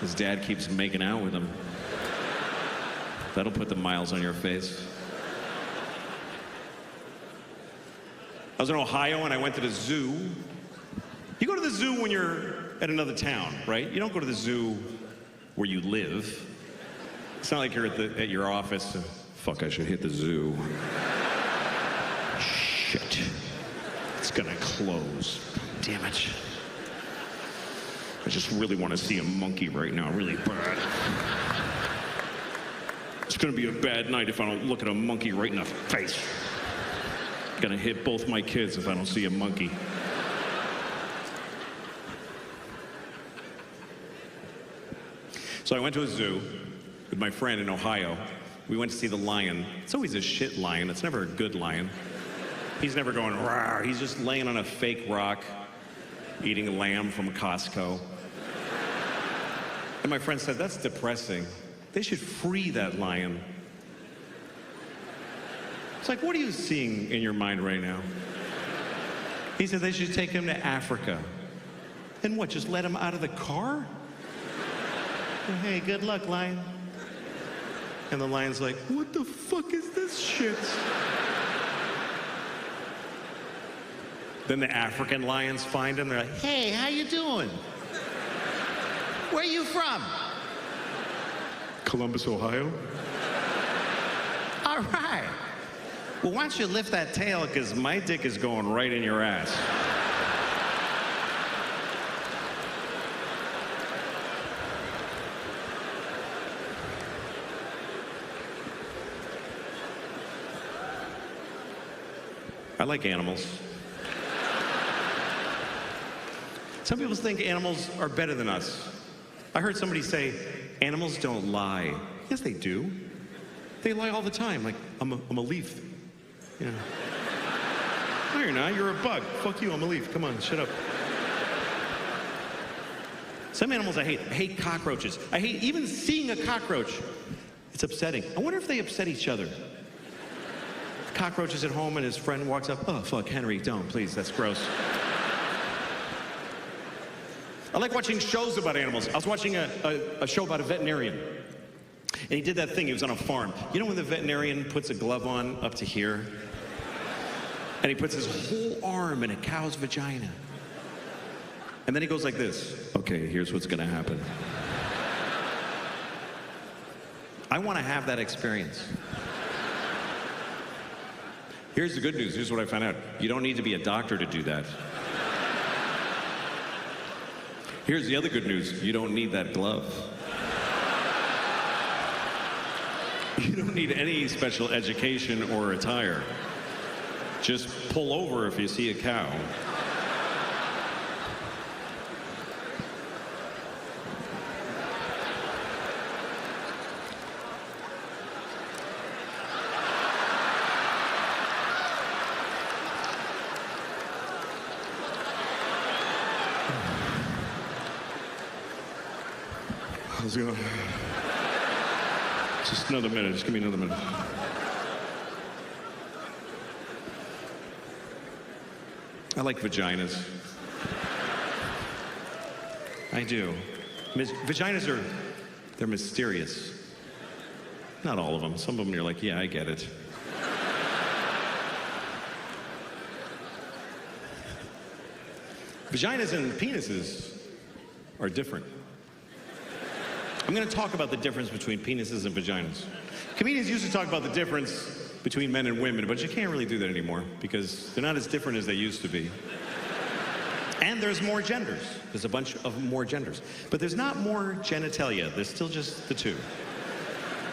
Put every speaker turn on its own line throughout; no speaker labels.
His dad keeps making out with him. That'll put the miles on your face. I was in Ohio and I went to the zoo. You go to the zoo when you're at another town, right? You don't go to the zoo where you live. It's not like you're at your office. Fuck, I should hit the zoo. Shit. It's gonna close. Damn it. I just really want to see a monkey right now, really bad. It's gonna be a bad night if I don't look at a monkey right in the face. Gonna hit both my kids if I don't see a monkey. So I went to a zoo with my friend in Ohio. We went to see the lion. It's always a shit lion. It's never a good lion. He's never going, rawr. He's just laying on a fake rock, eating lamb from Costco. And my friend said, that's depressing. They should free that lion. It's like, what are you seeing in your mind right now? He said they should take him to Africa. And what, just let him out of the car? Hey, good luck, lion. And the lion's like, what the fuck is this shit? Then the African lions find him. They're like, hey, how you doing? Where are you from? Columbus, Ohio. All right. Well, why don't you lift that tail, because my dick is going right in your ass. I like animals. Some people think animals are better than us. I heard somebody say, animals don't lie. Yes, they do. They lie all the time, like, I'm a leaf. You know. No, you're not. You're a bug. Fuck you, I'm a leaf. Come on, shut up. Some animals I hate. I hate cockroaches. I hate even seeing a cockroach. It's upsetting. I wonder if they upset each other. The cockroach is at home and his friend walks up. Oh, fuck, Henry, don't, please. That's gross. I like watching shows about animals. I was watching a show about a veterinarian. And he did that thing, he was on a farm. You know when the veterinarian puts a glove on up to here? And he puts his whole arm in a cow's vagina. And then he goes like this. Okay, here's what's gonna happen. I wanna have that experience. Here's the good news, here's what I found out. You don't need to be a doctor to do that. Here's the other good news, you don't need that glove. You don't need any special education or attire. Just pull over if you see a cow. How's it going? Just another minute, just give me another minute. I like vaginas. I do. Vaginas they're mysterious. Not all of them. Some of them you're like, yeah, I get it. Vaginas and penises are different. I'm going to talk about the difference between penises and vaginas. Comedians used to talk about the difference between men and women, but you can't really do that anymore because they're not as different as they used to be. And there's more genders. There's a bunch of more genders. But there's not more genitalia. There's still just the two.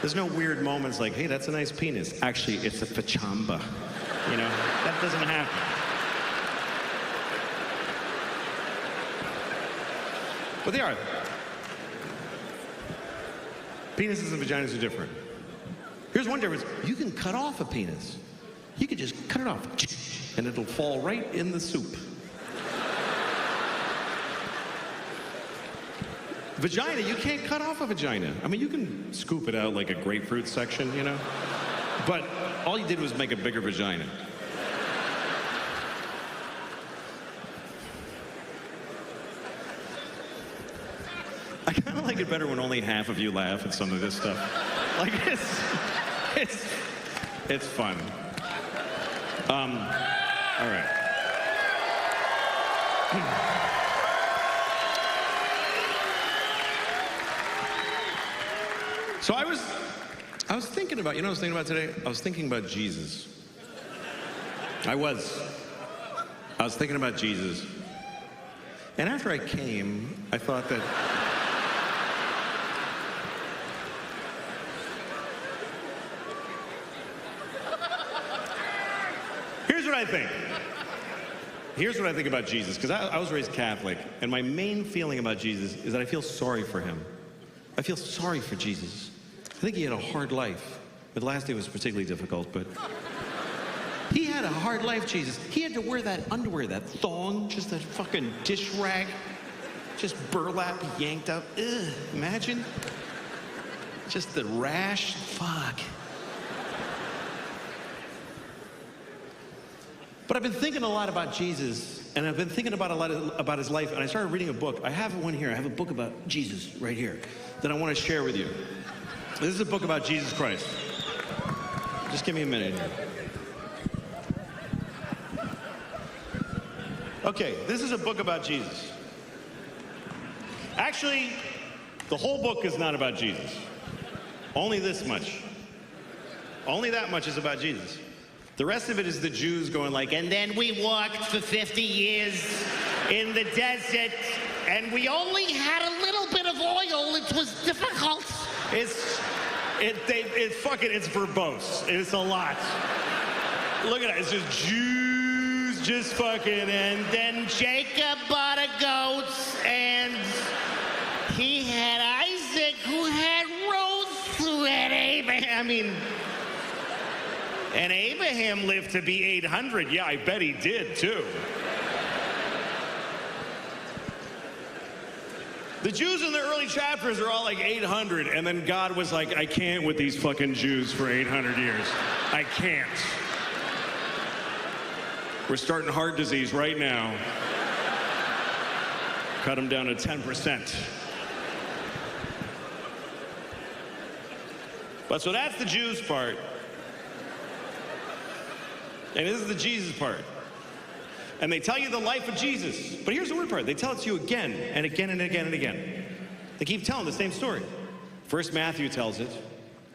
There's no weird moments like, hey, that's a nice penis. Actually, it's a pachamba. You know, that doesn't happen. But they are. Penises and vaginas are different. Here's one difference. You can cut off a penis. You can just cut it off, and it'll fall right in the soup. Vagina, you can't cut off a vagina. I mean, you can scoop it out like a grapefruit section, you know? But all you did was make a bigger vagina. I kind of like it better when only half of you laugh at some of this stuff. Like, it's fun. All right. So I was thinking about, you know what I was thinking about today? I was thinking about Jesus. I was thinking about Jesus. And after I came, I thought that here's what I think. Here's what I think about Jesus, because I was raised Catholic, and my main feeling about Jesus is that I feel sorry for him. I feel sorry for Jesus. I think he had a hard life. The last day was particularly difficult, but he had a hard life, Jesus. He had to wear that underwear, that thong, just that fucking dish rag, just burlap yanked up. Ugh, imagine. Just the rash, fuck. But I've been thinking a lot about Jesus, and I've been thinking about about his life, and I started reading a book. I have one here. I have a book about Jesus right here that I want to share with you. This is a book about Jesus Christ. Just give me a minute here. Okay, this is a book about Jesus. Actually, the whole book is not about Jesus. Only this much. Only that much is about Jesus. The rest of it is the Jews going like, and then we walked for 50 years in the desert, and we only had a little bit of oil. It was difficult. It's verbose. It's a lot. Look at it. It's just Jews just fucking, and then Jacob bought a goat, and he had Isaac, who had Ruth, who had Abraham. And Abraham lived to be 800. Yeah, I bet he did, too. The Jews in the early chapters are all like 800, and then God was like, I can't with these fucking Jews for 800 years. I can't. We're starting heart disease right now. Cut them down to 10%. But so that's the Jews part. And this is the Jesus part. And they tell you the life of Jesus. But here's the weird part. They tell it to you again and again and again and again. They keep telling the same story. First Matthew tells it,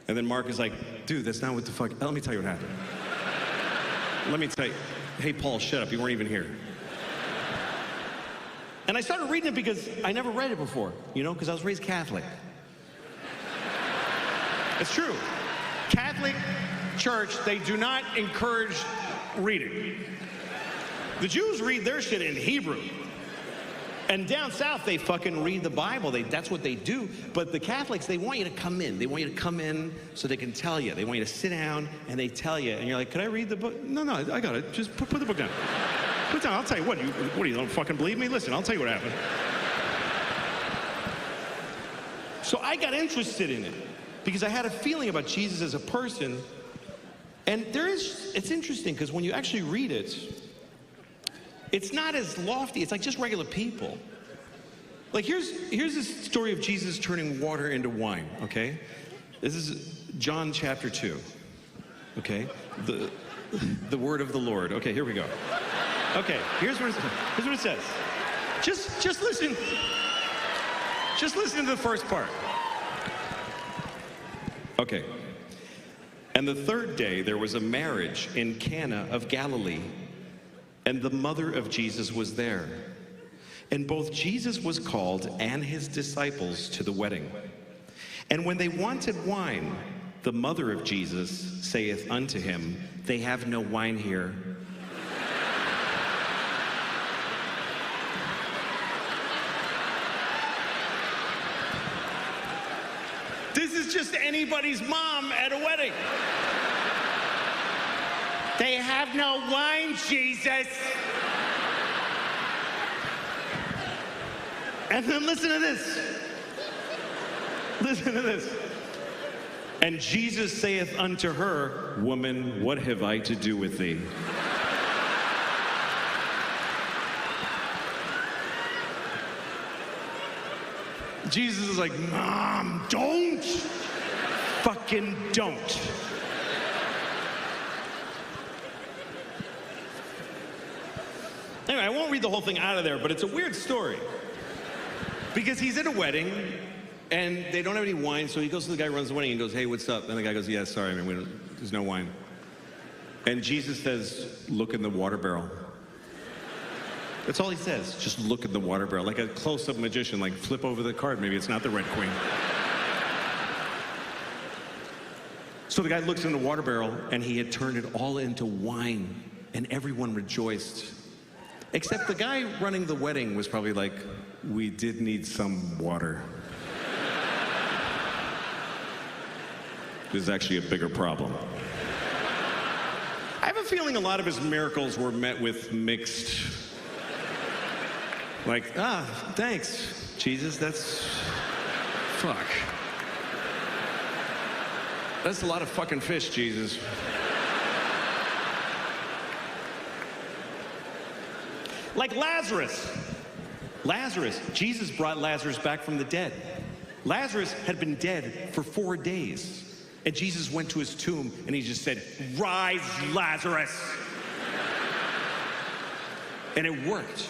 and then Mark is like, dude, that's not what the fuck. Let me tell you what happened. Let me tell you. Hey, Paul, shut up. You weren't even here. And I started reading it because I never read it before, because I was raised Catholic. It's true. Catholic Church, they do not encourage reading. The Jews read their shit in Hebrew. And down south, they fucking read the Bible. That's what they do. But the Catholics, they want you to come in. They want you to come in so they can tell you. They want you to sit down and they tell you. And you're like, could I read the book? No, I got it. Just put the book down. Put it down. I'll tell you what. You don't fucking believe me? Listen, I'll tell you what happened. So I got interested in it because I had a feeling about Jesus as a person. And it's interesting because when you actually read it, it's not as lofty. It's like just regular people. Like here's this story of Jesus turning water into wine, okay? This is John chapter 2, okay? The word of the Lord. Okay, here we go. Okay, here's what it says. Just listen. Just listen to the first part. Okay. And the third day, there was a marriage in Cana of Galilee, and the mother of Jesus was there. And both Jesus was called and his disciples to the wedding. And when they wanted wine, the mother of Jesus saith unto him, they have no wine here. This is just anybody's mom at a wedding. They have no wine, Jesus. And then listen to this. Listen to this. And Jesus saith unto her, woman, what have I to do with thee? Jesus is like, Mom, don't. Fucking don't. Anyway, I won't read the whole thing out of there, but it's a weird story. Because he's at a wedding, and they don't have any wine, so he goes to the guy who runs the wedding and goes, hey, what's up? And the guy goes, yeah, sorry, man, there's no wine. And Jesus says, look in the water barrel. That's all he says, just look in the water barrel. Like a close-up magician, like flip over the card, maybe it's not the Red Queen. So the guy looks in the water barrel, and he had turned it all into wine, and everyone rejoiced. Except the guy running the wedding was probably like, we did need some water. This is actually a bigger problem. I have a feeling a lot of his miracles were met with mixed, like, thanks, Jesus, fuck. That's a lot of fucking fish, Jesus. Like Lazarus. Jesus brought Lazarus back from the dead. Lazarus had been dead for 4 days. And Jesus went to his tomb and he just said, rise, Lazarus. And it worked.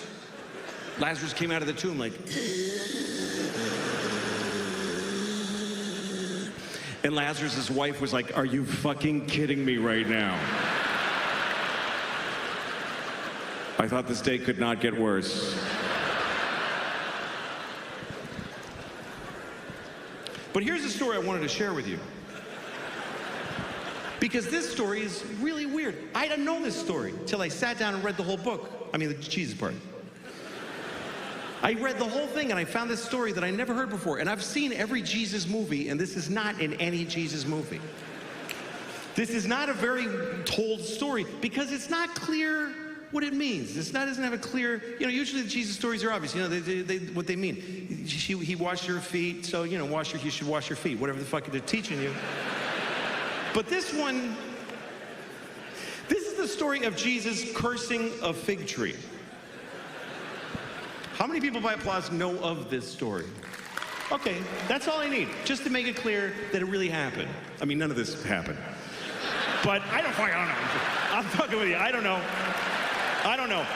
Lazarus came out of the tomb like, and Lazarus' wife was like, are you fucking kidding me right now? I thought this day could not get worse. But here's a story I wanted to share with you. Because this story is really weird. I didn't know this story till I sat down and read the whole book. I mean, the Jesus part. I read the whole thing and I found this story that I never heard before. And I've seen every Jesus movie, and this is not in any Jesus movie. This is not a very told story because it's not clear what it means. It doesn't have a clear, usually the Jesus stories are obvious, what they mean. He washed your feet, so, you should wash your feet, whatever the fuck they're teaching you. But this one, this is the story of Jesus cursing a fig tree. How many people by applause know of this story? Okay, that's all I need, just to make it clear that it really happened. I mean, none of this happened. But I don't know. I'm fucking with you, I don't know.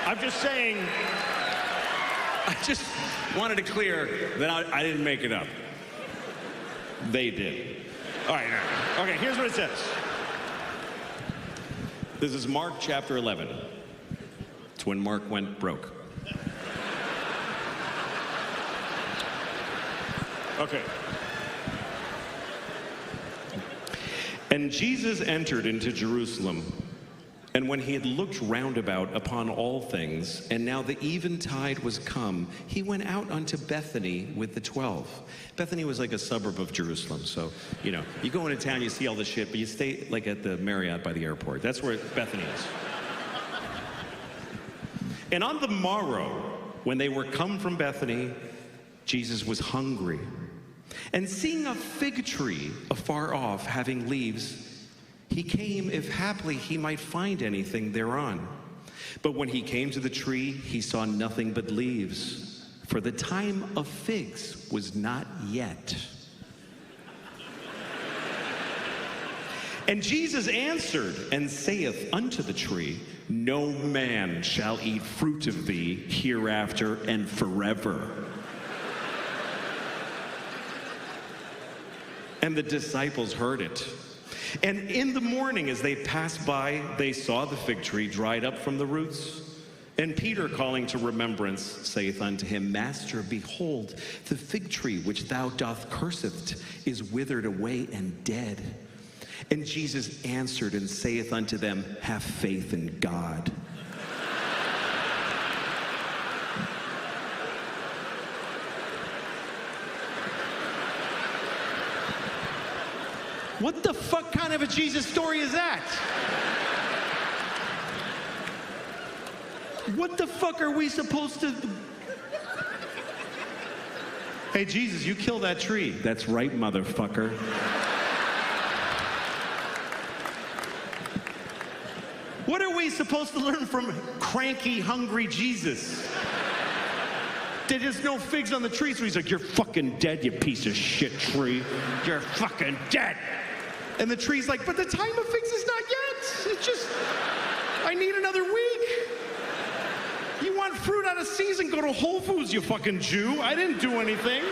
I'm just saying, I just wanted to clear that I didn't make it up. They did. All right. Okay, here's what it says. This is Mark chapter 11. It's when Mark went broke. Okay. And Jesus entered into Jerusalem. And when he had looked round about upon all things, and now the eventide was come, he went out unto Bethany with the 12. Bethany was like a suburb of Jerusalem. So, you go into town, you see all the shit, but you stay like at the Marriott by the airport. That's where Bethany is. And on the morrow, when they were come from Bethany, Jesus was hungry. And seeing a fig tree afar off, having leaves, he came, if haply he might find anything thereon. But when he came to the tree, he saw nothing but leaves, for the time of figs was not yet. And Jesus answered and saith unto the tree, no man shall eat fruit of thee hereafter and forever. And the disciples heard it. And in the morning, as they passed by, they saw the fig tree dried up from the roots. And Peter, calling to remembrance, saith unto him, Master, behold, the fig tree which thou doth curseth is withered away and dead. And Jesus answered and saith unto them, have faith in God. What the fuck kind of a Jesus story is that? What the fuck are we supposed to... Hey, Jesus, you kill that tree. That's right, motherfucker. What are we supposed to learn from cranky, hungry Jesus? There's no figs on the tree. So he's like, you're fucking dead, you piece of shit tree. You're fucking dead. And the tree's like, but the time of figs is not yet. It's just, I need another week. You want fruit out of season, go to Whole Foods, you fucking Jew. I didn't do anything.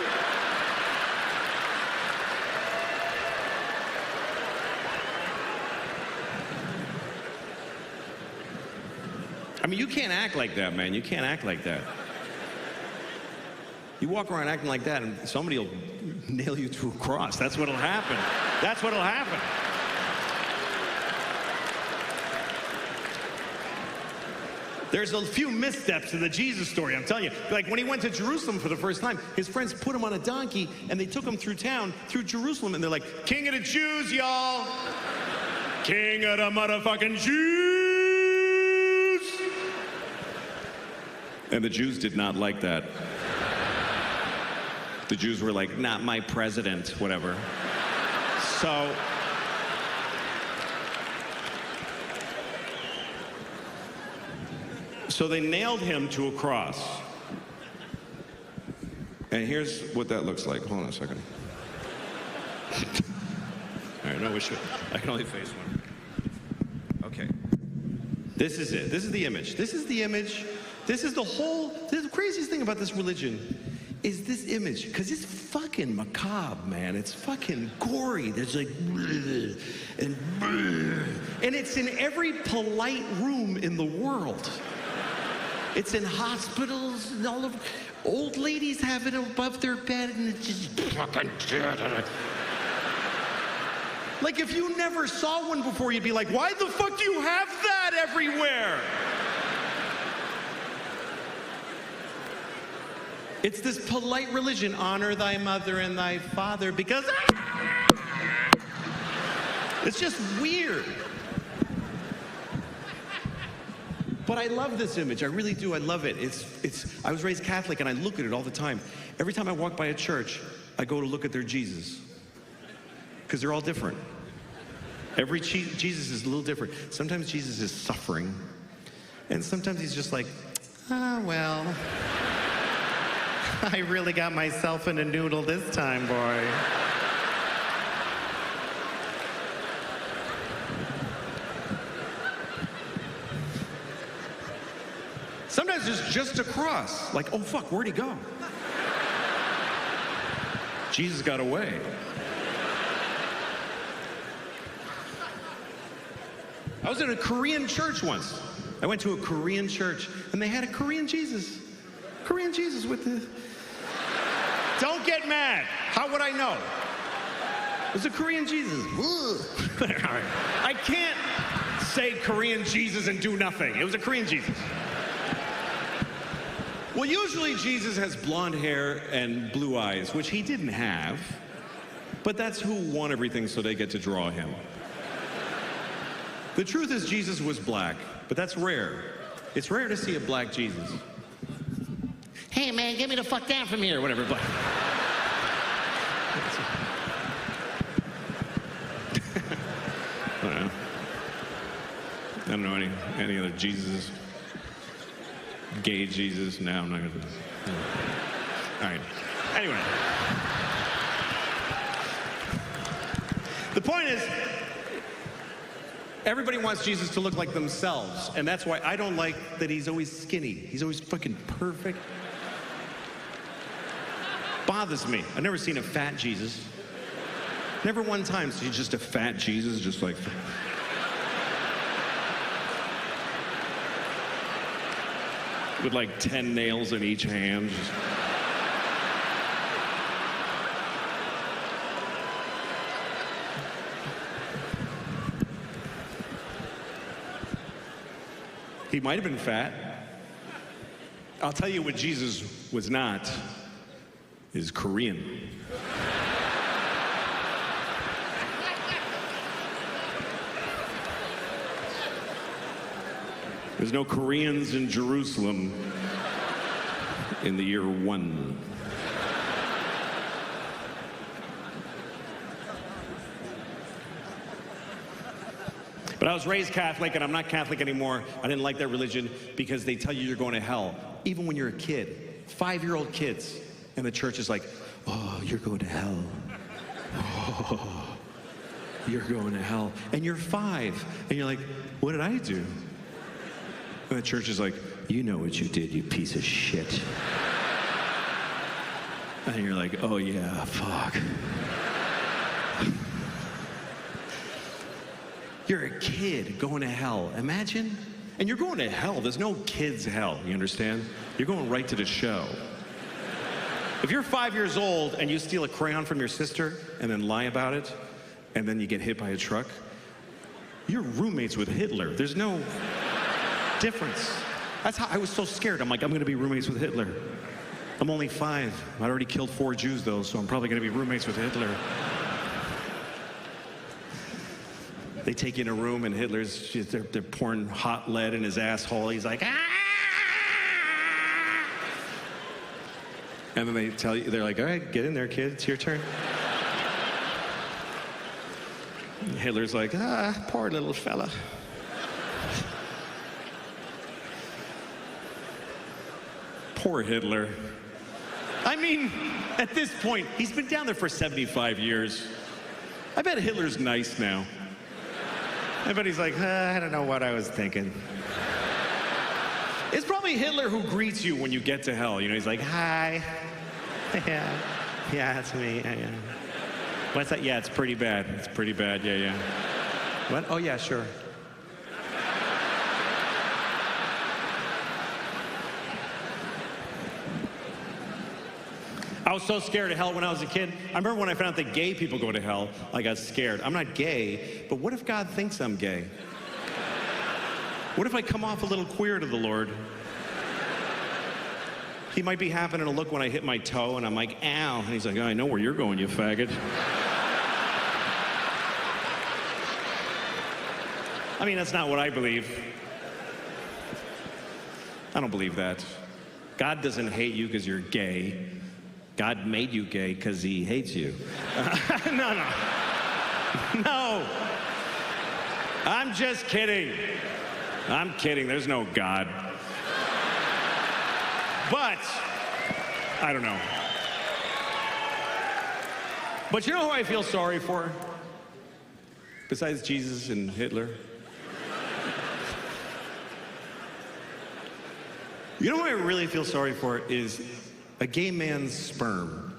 I mean, you can't act like that, man. You can't act like that. You walk around acting like that, and somebody will nail you to a cross. That's what'll happen. That's what'll happen. There's a few missteps in the Jesus story, I'm telling you. Like when he went to Jerusalem for the first time, his friends put him on a donkey, and they took him through town, through Jerusalem, and they're like, King of the Jews, y'all. King of the motherfucking Jews. And the Jews did not like that. The Jews were like, not my president, whatever. So they nailed him to a cross. And here's what that looks like. Hold on a second. All right, no, we should. I can only face one. Okay. This is it. This is the image. This is the image. This is the whole, the craziest thing about this religion is this image, because it's fucking macabre, man. It's fucking gory. There's like, and it's in every polite room in the world. It's in hospitals, and all of old ladies have it above their bed, and it's just fucking like if you never saw one before, you'd be like, why the fuck do you have that everywhere? It's this polite religion, honor thy mother and thy father, because it's just weird. But I love this image, I really do, I love it. I was raised Catholic and I look at it all the time. Every time I walk by a church, I go to look at their Jesus. Because they're all different. Every Jesus is a little different. Sometimes Jesus is suffering. And sometimes he's just like, well, I really got myself in a noodle this time, boy. Sometimes it's just a cross. Like, oh fuck, where'd he go? Jesus got away. I was in a Korean church once. I went to a Korean church, and they had a Korean Jesus. Korean Jesus with the... Don't get mad. How would I know? It was a Korean Jesus. I can't say Korean Jesus and do nothing. It was a Korean Jesus. Well, usually Jesus has blonde hair and blue eyes, which he didn't have. But that's who won everything, so they get to draw him. The truth is Jesus was black, but that's rare. It's rare to see a black Jesus. Hey man, get me the fuck down from here, or whatever. Black. I don't know any other Jesus. Gay Jesus. No, I'm not gonna do this. All right. Anyway. The point is, everybody wants Jesus to look like themselves, and that's why I don't like that he's always skinny. He's always fucking perfect. Bothers me. I've never seen a fat Jesus. Never one time. So he's just a fat Jesus, just like... with like 10 nails in each hand. Just... He might have been fat. I'll tell you what Jesus was not, is Korean. There's no Koreans in Jerusalem in the year 1. But I was raised Catholic, and I'm not Catholic anymore. I didn't like that religion because they tell you you're going to hell, even when you're a kid. 5-year-old kids. And the church is like, oh, you're going to hell. Oh, you're going to hell. And you're 5. And you're like, what did I do? And the church is like, you know what you did, you piece of shit. And you're like, oh yeah, fuck. You're a kid going to hell. Imagine. And you're going to hell. There's no kids' hell, you understand? You're going right to the show. If you're 5 years old and you steal a crayon from your sister and then lie about it, and then you get hit by a truck, you're roommates with Hitler. There's no difference. That's how I was so scared. I'm like, I'm gonna be roommates with Hitler. I'm only 5. I already killed 4 Jews though, so I'm probably gonna be roommates with Hitler. They take you in a room and they're pouring hot lead in his asshole. He's like, ah! And then they tell you, they're like, all right, get in there, kid, it's your turn. Hitler's like, ah, poor little fella. Poor Hitler. I mean, at this point, he's been down there for 75 years. I bet Hitler's nice now. I bet he's like, I don't know what I was thinking. It's probably Hitler who greets you when you get to hell. You know, he's like, hi. Yeah, it's me. Yeah. What's that? Yeah, it's pretty bad. It's pretty bad. Yeah. What? Oh, yeah, sure. I was so scared of hell when I was a kid. I remember when I found out that gay people go to hell, I got scared. I'm not gay, but what if God thinks I'm gay? What if I come off a little queer to the Lord? He might be happening to look when I hit my toe, and I'm like, ow. And he's like, oh, I know where you're going, you faggot. I mean, that's not what I believe. I don't believe that. God doesn't hate you because you're gay. God made you gay because he hates you. No. I'm just kidding. I'm kidding. There's no God. But, I don't know. But you know who I feel sorry for? Besides Jesus and Hitler? You know who I really feel sorry for is a gay man's sperm.